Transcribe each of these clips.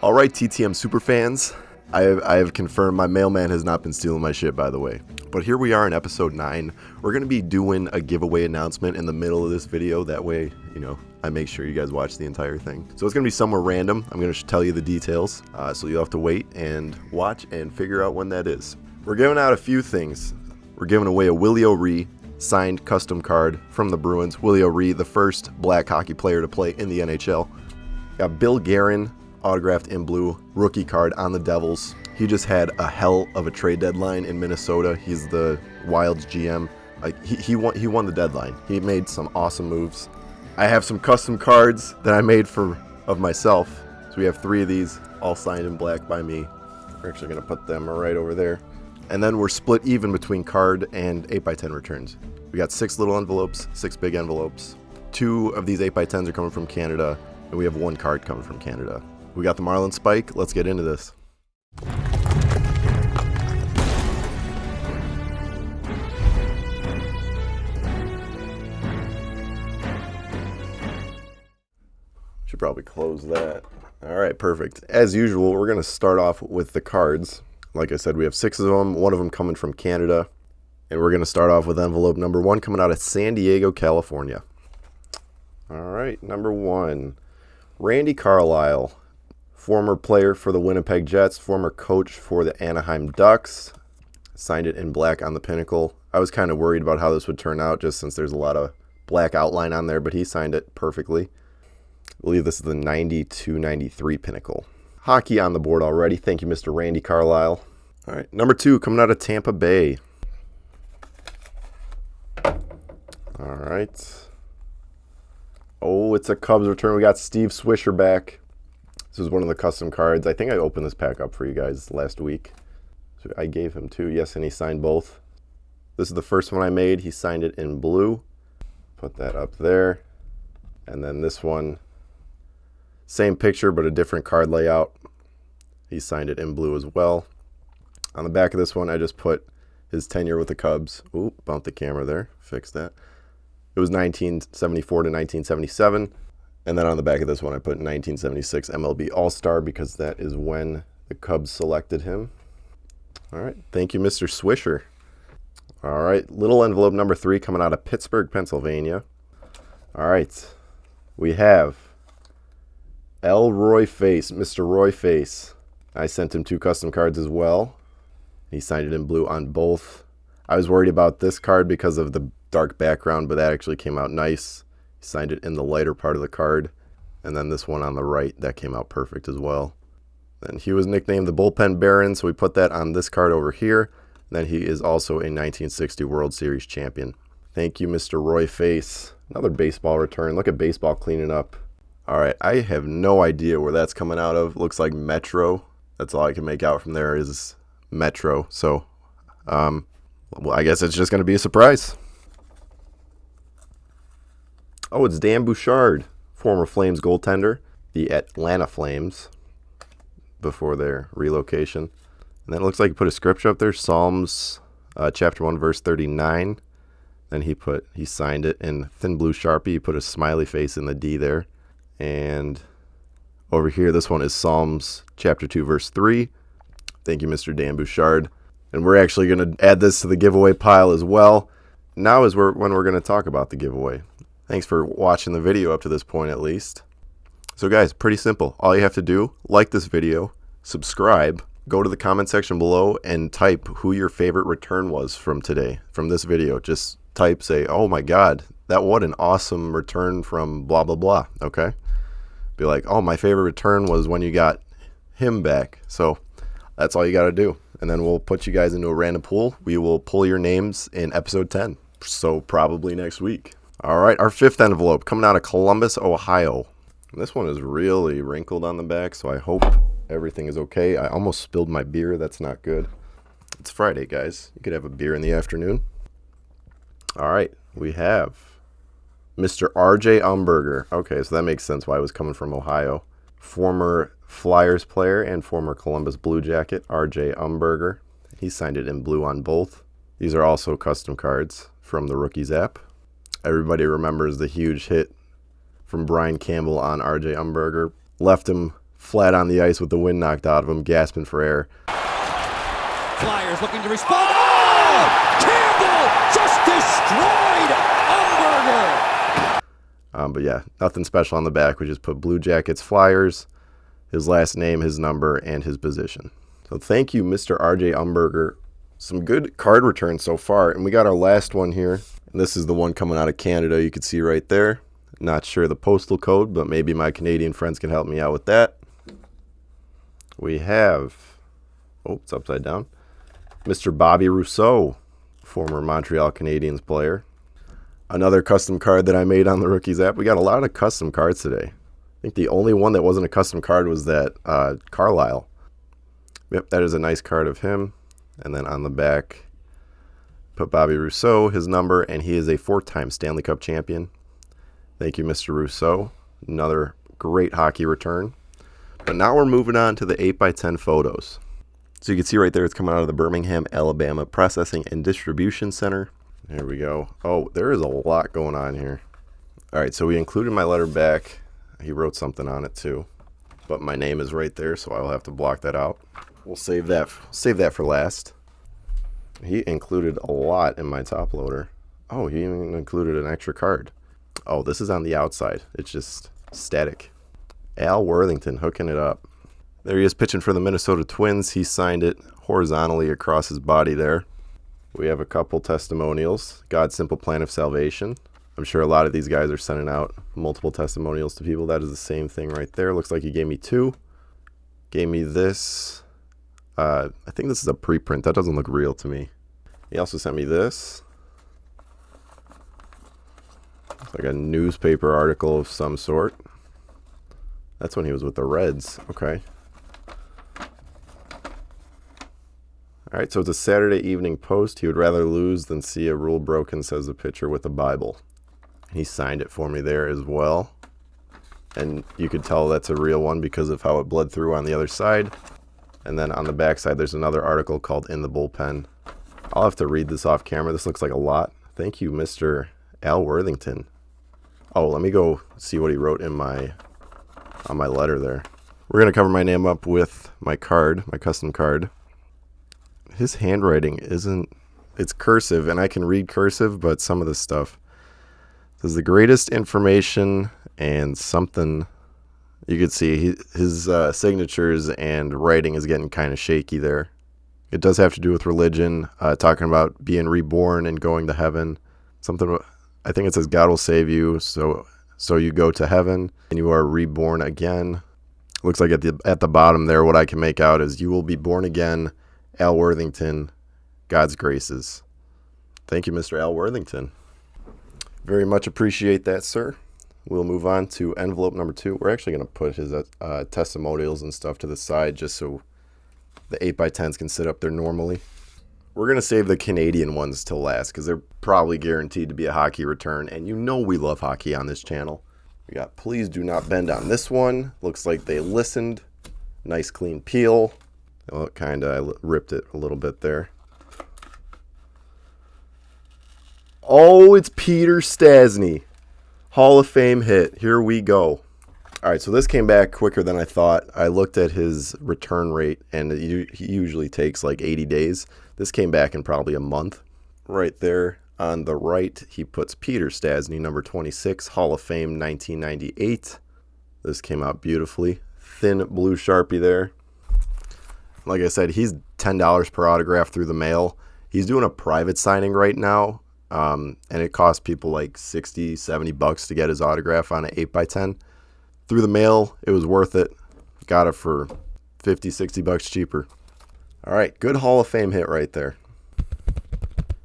All right, TTM superfans, I have confirmed my mailman has not been stealing my shit, by the way. But here we are in episode 9. We're going to be doing a giveaway announcement in the middle of this video. That way, I make sure you guys watch the entire thing. So it's going to be somewhere random. I'm going to tell you the details. So you'll have to wait and watch and figure out when that is. We're giving out a few things. We're giving away a Willie O'Ree signed custom card from the Bruins. Willie O'Ree, the first black hockey player to play in the NHL. Got Bill Guerin, autographed in blue, rookie card on the Devils. He just had a hell of a trade deadline in Minnesota. He's the Wild's GM. He won the deadline. He made some awesome moves. I have some custom cards that I made of myself. So we have 3 of these, all signed in black by me. We're actually going to put them right over there. And then we're split even between card and 8x10 returns. We got 6 little envelopes, 6 big envelopes. 2 of these 8x10s are coming from Canada, and we have 1 card coming from Canada. We got the Marlin Spike. Let's get into this. Should probably close that. All right, perfect. As usual, we're going to start off with the cards. Like I said, we have 6 of them, 1 of them coming from Canada. And we're going to start off with envelope number 1 coming out of San Diego, California. All right, number 1. Randy Carlyle, former player for the Winnipeg Jets, former coach for the Anaheim Ducks. Signed it in black on the pinnacle. I was kind of worried about how this would turn out just since there's a lot of black outline on there, but he signed it perfectly. I believe this is the 92-93 pinnacle. Hockey on the board already. Thank you, Mr. Randy Carlyle. All right, number 2 coming out of Tampa Bay. All right. Oh, it's a Cubs return. We got Steve Swisher back. This is one of the custom cards. I think I opened this pack up for you guys last week. So I gave him 2. Yes, and he signed both. This is the first one I made. He signed it in blue. Put that up there. And then this one, same picture, but a different card layout. He signed it in blue as well. On the back of this one, I just put his tenure with the Cubs. Ooh, bumped the camera there. Fix that. It was 1974 to 1977. And then on the back of this one, I put 1976 MLB All-Star because that is when the Cubs selected him. All right. Thank you, Mr. Swisher. All right. Little envelope number 3 coming out of Pittsburgh, Pennsylvania. All right. We have Roy Face, Mr. Roy Face. I sent him 2 custom cards as well. He signed it in blue on both. I was worried about this card because of the dark background, but that actually came out nice. He signed it in the lighter part of the card. And then this one on the right, that came out perfect as well. Then he was nicknamed the Bullpen Baron, so we put that on this card over here. And then he is also a 1960 World Series champion. Thank you, Mr. Roy Face. Another baseball return. Look at baseball cleaning up. All right, I have no idea where that's coming out of. Looks like Metro. That's all I can make out from there is Metro. So, well, I guess it's just going to be a surprise. Oh, it's Dan Bouchard, former Flames goaltender, the Atlanta Flames, before their relocation. And then it looks like he put a scripture up there, Psalms chapter 1, verse 39. Then he signed it in thin blue Sharpie. He put a smiley face in the D there. And over here, this one is Psalms chapter 2, verse 3. Thank you, Mr. Dan Bouchard. And we're actually going to add this to the giveaway pile as well. Now is when we're going to talk about the giveaway. Thanks for watching the video up to this point at least. So guys, pretty simple. All you have to do, like this video, subscribe, go to the comment section below and type who your favorite return was from today, from this video. Just type, say, oh my God, what an awesome return from blah, blah, blah, okay? Be like, oh, my favorite return was when you got him back. So that's all you got to do. And then we'll put you guys into a random pool. We will pull your names in episode 10. So probably next week. All right, our 5th envelope coming out of Columbus, Ohio. This one is really wrinkled on the back, so I hope everything is okay. I almost spilled my beer. That's not good. It's Friday, guys. You could have a beer in the afternoon. All right, we have Mr. R.J. Umberger. Okay, so that makes sense why it was coming from Ohio. Former Flyers player and former Columbus Blue Jacket, R.J. Umberger. He signed it in blue on both. These are also custom cards from the Rookies app. Everybody remembers the huge hit from Brian Campbell on R.J. Umberger. Left him flat on the ice with the wind knocked out of him, gasping for air. Flyers looking to respond. Oh! Campbell just destroyed Umberger. But yeah, nothing special on the back. We just put Blue Jackets Flyers, his last name, his number, and his position. So thank you, Mr. RJ Umberger. Some good card returns so far. And we got our last one here. And this is the one coming out of Canada. You can see right there. Not sure the postal code, but maybe my Canadian friends can help me out with that. We have, oh, it's upside down, Mr. Bobby Rousseau, former Montreal Canadiens player. Another custom card that I made on the Rookies app. We got a lot of custom cards today. I think the only one that wasn't a custom card was that Carlisle. Yep, that is a nice card of him. And then on the back, put Bobby Rousseau, his number, and he is a 4-time Stanley Cup champion. Thank you, Mr. Rousseau. Another great hockey return. But now we're moving on to the 8x10 photos. So you can see right there, it's coming out of the Birmingham, Alabama Processing and Distribution Center. There we go. Oh, there is a lot going on here. All right, so we included my letter back. He wrote something on it too, but my name is right there, so I'll have to block that out. We'll save that for last. He included a lot in my top loader. Oh, he even included an extra card. Oh, this is on the outside. It's just static. Al Worthington hooking it up. There he is pitching for the Minnesota Twins. He signed it horizontally across his body there. We have a couple testimonials. God's Simple Plan of Salvation. I'm sure a lot of these guys are sending out multiple testimonials to people. That is the same thing right there. Looks like he gave me 2. Gave me this. I think this is a preprint. That doesn't look real to me. He also sent me this. It's like a newspaper article of some sort. That's when he was with the Reds. Okay. All right, so it's a Saturday Evening Post. He would rather lose than see a rule broken, says the pitcher with the Bible. He signed it for me there as well. And you could tell that's a real one because of how it bled through on the other side. And then on the back side, there's another article called In the Bullpen. I'll have to read this off camera. This looks like a lot. Thank you, Mr. Al Worthington. Oh, let me go see what he wrote in on my letter there. We're going to cover my name up with my card, my custom card. His handwriting it's cursive, and I can read cursive, but some of this stuff says the greatest information and something. You could see his signatures and writing is getting kind of shaky there. It does have to do with religion, talking about being reborn and going to heaven. Something, I think it says God will save you, so you go to heaven and you are reborn again. Looks like at the bottom there, what I can make out is you will be born again, Al Worthington, God's graces. Thank you, Mr. Al Worthington. Very much appreciate that, sir. We'll move on to envelope number 2. We're actually going to put his testimonials and stuff to the side just so the 8x10s can sit up there normally. We're going to save the Canadian ones till last because they're probably guaranteed to be a hockey return. And you know we love hockey on this channel. We got Please Do Not Bend on this one. Looks like they listened. Nice clean peel. Well, I ripped it a little bit there. Oh, it's Peter Stastny. Hall of Fame hit. Here we go. All right, so this came back quicker than I thought. I looked at his return rate, and he usually takes like 80 days. This came back in probably a month. Right there on the right, he puts Peter Stastny, number 26, Hall of Fame, 1998. This came out beautifully. Thin blue Sharpie there. Like I said, he's $10 per autograph through the mail. He's doing a private signing right now, and it costs people like $60, $70 to get his autograph on an 8x10. Through the mail, it was worth it. Got it for $50, $60 cheaper. All right, good Hall of Fame hit right there.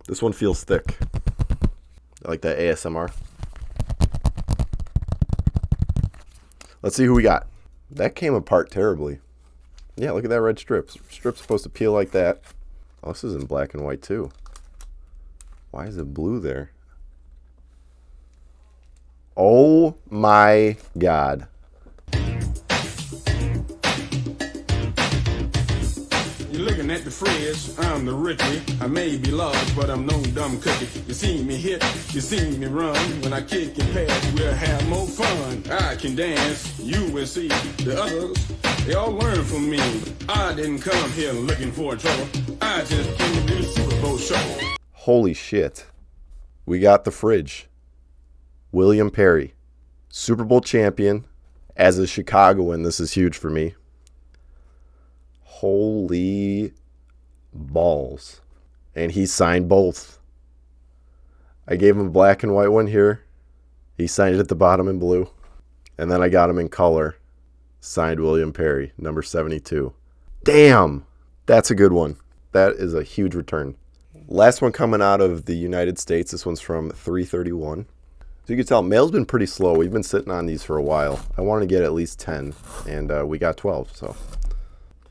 This one feels thick. I like that ASMR. Let's see who we got. That came apart terribly. Yeah, look at that red strip. Strip's supposed to peel like that. Oh, this is in black and white too. Why is it blue there? Oh my God. You're looking at the fridge, I'm the rookie. I may be large, but I'm no dumb cookie. You see me hit, you see me run. When I kick and pass, we'll have more fun. I can dance, you will see the others They all learn from me. I didn't come here looking for trouble. I just came to do the Super Bowl show. Holy shit. We got the fridge. William Perry, Super Bowl champion. As a Chicagoan, this is huge for me. Holy balls. And he signed both. I gave him a black and white one here. He signed it at the bottom in blue. And then I got him in color. Signed William Perry, number 72. Damn! That's a good one. That is a huge return. Last one coming out of the United States. This one's from 331. So you can tell, mail's been pretty slow. We've been sitting on these for a while. I wanted to get at least 10, and we got 12. So,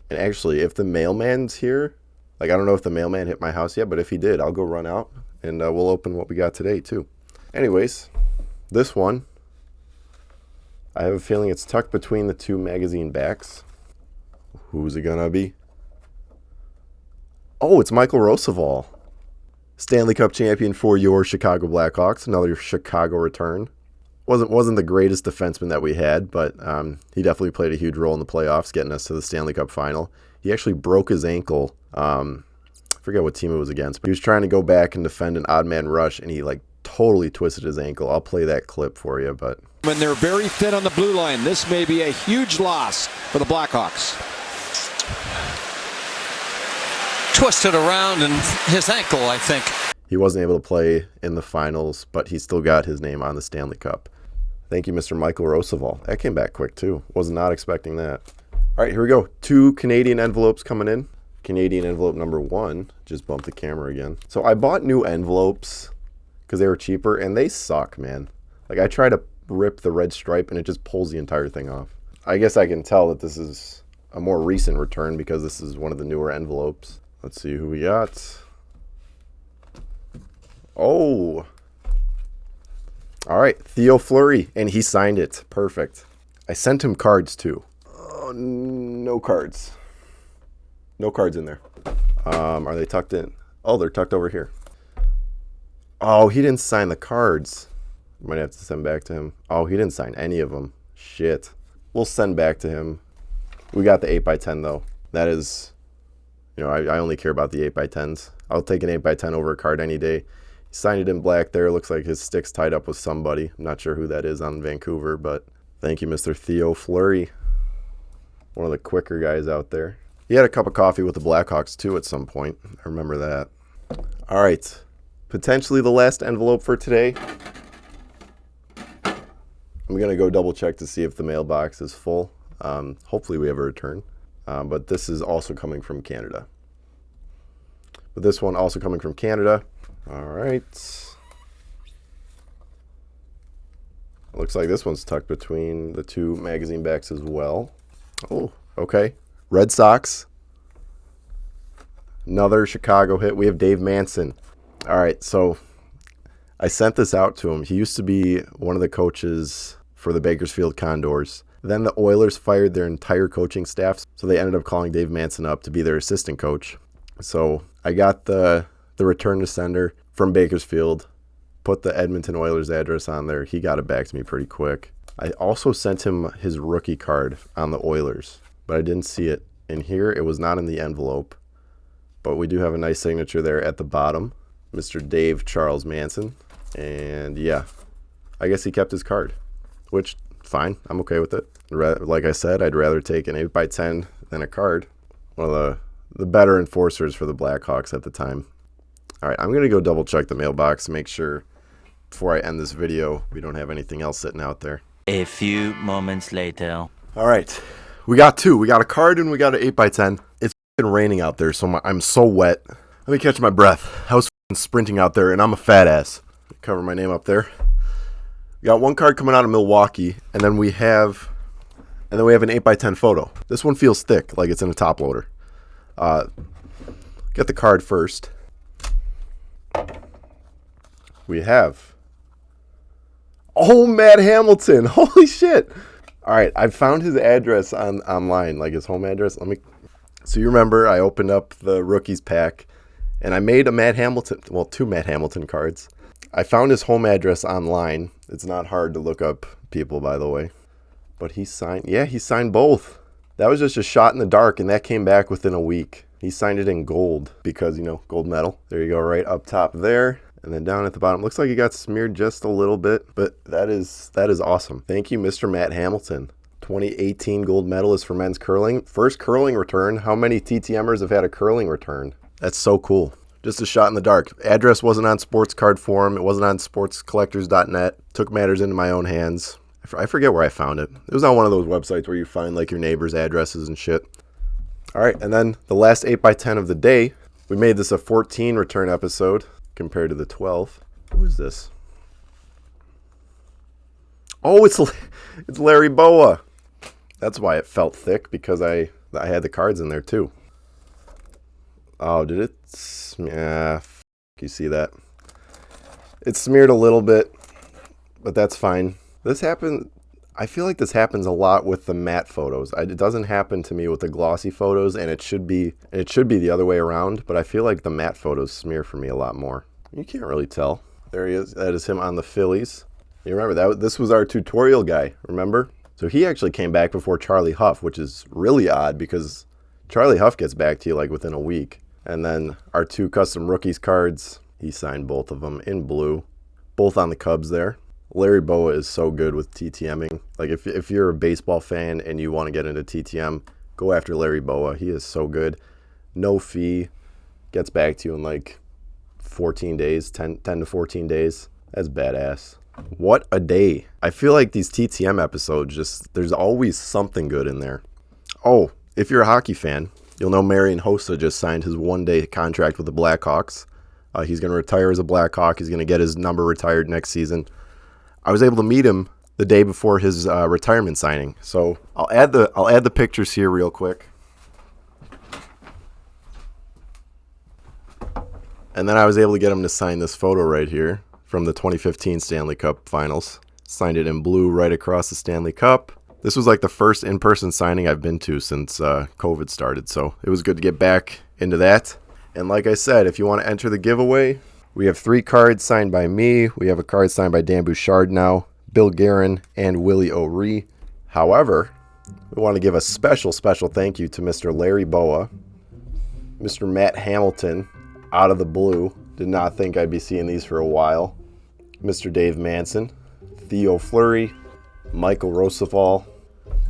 and actually, if the mailman's here, like I don't know if the mailman hit my house yet, but if he did, I'll go run out, and we'll open what we got today, too. Anyways, this one, I have a feeling it's tucked between the two magazine backs. Who's it gonna be? Oh, it's Michael Roosevelt. Stanley Cup champion for your Chicago Blackhawks. Another Chicago return. Wasn't the greatest defenseman that we had, but he definitely played a huge role in the playoffs, getting us to the Stanley Cup final. He actually broke his ankle. I forget what team it was against, but he was trying to go back and defend an odd man rush, and he like totally twisted his ankle. I'll play that clip for you, but And they're very thin on the blue line. This may be a huge loss for the Blackhawks. Twisted around and his ankle, I think. he wasn't able to play in the finals, but he still got his name on the Stanley Cup. Thank you, Mr. Michael Roosevelt. That came back quick, too. Was not expecting that. All right, here we go. 2 Canadian envelopes coming in. Canadian envelope number 1. Just bumped the camera again. So I bought new envelopes because they were cheaper, and they suck, man. Like, I try to rip the red stripe, and it just pulls the entire thing off. I guess I can tell that this is a more recent return because this is one of the newer envelopes. Let's see who we got. Oh. All right, Theo Fleury, and he signed it. Perfect. I sent him cards, too. Oh, no cards. No cards in there. Are they tucked in? Oh, they're tucked over here. Oh, he didn't sign the cards. Might have to send back to him. Oh, he didn't sign any of them. Shit. We'll send back to him. We got the 8x10, though. That is, you know, I only care about the 8x10s. I'll take an 8x10 over a card any day. He signed it in black there. Looks like his stick's tied up with somebody. I'm not sure who that is on Vancouver, but thank you, Mr. Theo Fleury. One of the quicker guys out there. He had a cup of coffee with the Blackhawks, too, at some point. I remember that. All right. Potentially the last envelope for today. I'm going to go double check to see if the mailbox is full. Hopefully we have a return. But this is also coming from Canada. But this one also coming from Canada. All right. Looks like this one's tucked between the 2 magazine backs as well. Oh, okay. Red Sox. Another Chicago hit. We have Dave Manson. All right, so I sent this out to him. He used to be one of the coaches for the Bakersfield Condors. Then the Oilers fired their entire coaching staff, so they ended up calling Dave Manson up to be their assistant coach. So I got the return to sender from Bakersfield, put the Edmonton Oilers address on there. He got it back to me pretty quick. I also sent him his rookie card on the Oilers, but I didn't see it in here. It was not in the envelope, but we do have a nice signature there at the bottom. Mr. Dave Charles Manson. And yeah, I guess he kept his card, which fine. I'm okay with it. Like I said, I'd rather take an 8x10 than a card. One of the better enforcers for the Blackhawks at the time. All right, I'm going to go double check the mailbox to make sure before I end this video we don't have anything else sitting out there. A few moments later. All right, we got 2. We got a card and we got an 8x10. It's raining out there, so I'm so wet. Let me catch my breath. I was sprinting out there, and I'm a fat ass. Cover my name up there. We got 1 card coming out of Milwaukee, and then we have an 8x10 photo. This one feels thick, like it's in a top loader. Get the card first. We have Matt Hamilton. Holy shit. All right, I found his address online, like his home address. So you remember I opened up the rookies pack, and I made a Matt Hamilton, well, 2 Matt Hamilton cards. I found his home address online. It's not hard to look up people, by the way. But he signed both. That was just a shot in the dark, and that came back within a week. He signed it in gold because, you know, gold medal. There you go, right up top there. And then down at the bottom. Looks like it got smeared just a little bit, but that is awesome. Thank you, Mr. Matt Hamilton. 2018 gold medalist for men's curling. First curling return. How many TTMers have had a curling return? That's so cool. Just a shot in the dark. Address wasn't on Sports Card Forum. It wasn't on sportscollectors.net. Took matters into my own hands. I forget where I found it. It was on one of those websites where you find like your neighbors' addresses and shit. All right, and then the last 8x10 of the day. We made this a 14 return episode compared to the 12. Who is this? Oh, it's Larry Boa. That's why it felt thick, because I had the cards in there too. Oh, did it? Yeah, you see that? It smeared a little bit, but that's fine. This happened. I feel like this happens a lot with the matte photos. It doesn't happen to me with the glossy photos, and it should be the other way around. But I feel like the matte photos smear for me a lot more. You can't really tell. There he is. That is him on the Phillies. You remember that? This was our tutorial guy. Remember? So he actually came back before Charlie Huff, which is really odd because Charlie Huff gets back to you like within a week. And then our 2 custom rookies cards, he signed both of them in blue, both on the Cubs there. Larry Boa is so good with TTMing. Like if you're a baseball fan and you want to get into TTM, go after Larry Boa. He is so good. No fee. Gets back to you in like 14 days, 10 to 14 days. That's badass. What a day. I feel like these TTM episodes, there's always something good in there. Oh, if you're a hockey fan, you'll know Marian Hossa just signed his 1-day contract with the Blackhawks. He's going to retire as a Blackhawk. He's going to get his number retired next season. I was able to meet him the day before his retirement signing. So I'll add the pictures here real quick. And then I was able to get him to sign this photo right here from the 2015 Stanley Cup Finals. Signed it in blue right across the Stanley Cup. This was like the first in-person signing I've been to since COVID started, so it was good to get back into that. And like I said, if you want to enter the giveaway, we have 3 cards signed by me. We have a card signed by Dan Bouchard now, Bill Guerin, and Willie O'Ree. However, we want to give a special thank you to Mr. Larry Boa, Mr. Matt Hamilton, out of the blue. Did not think I'd be seeing these for a while. Mr. Dave Manson, Theo Fleury, Michael Roosevelt,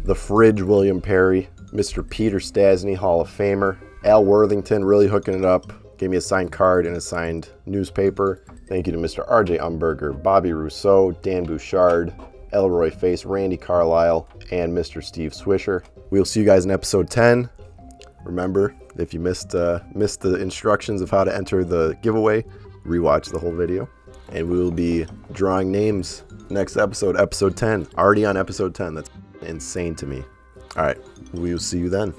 The Fridge William Perry, Mr. Peter Stasny, Hall of Famer, Al Worthington really hooking it up, gave me a signed card and a signed newspaper. Thank you to Mr. RJ Umberger, Bobby Rousseau, Dan Bouchard, Elroy Face, Randy Carlisle, and Mr. Steve Swisher. We'll see you guys in episode 10. Remember, if you missed the instructions of how to enter the giveaway, rewatch the whole video. And we will be drawing names next episode, episode 10. Already on episode 10. That's insane to me. All right, we will see you then.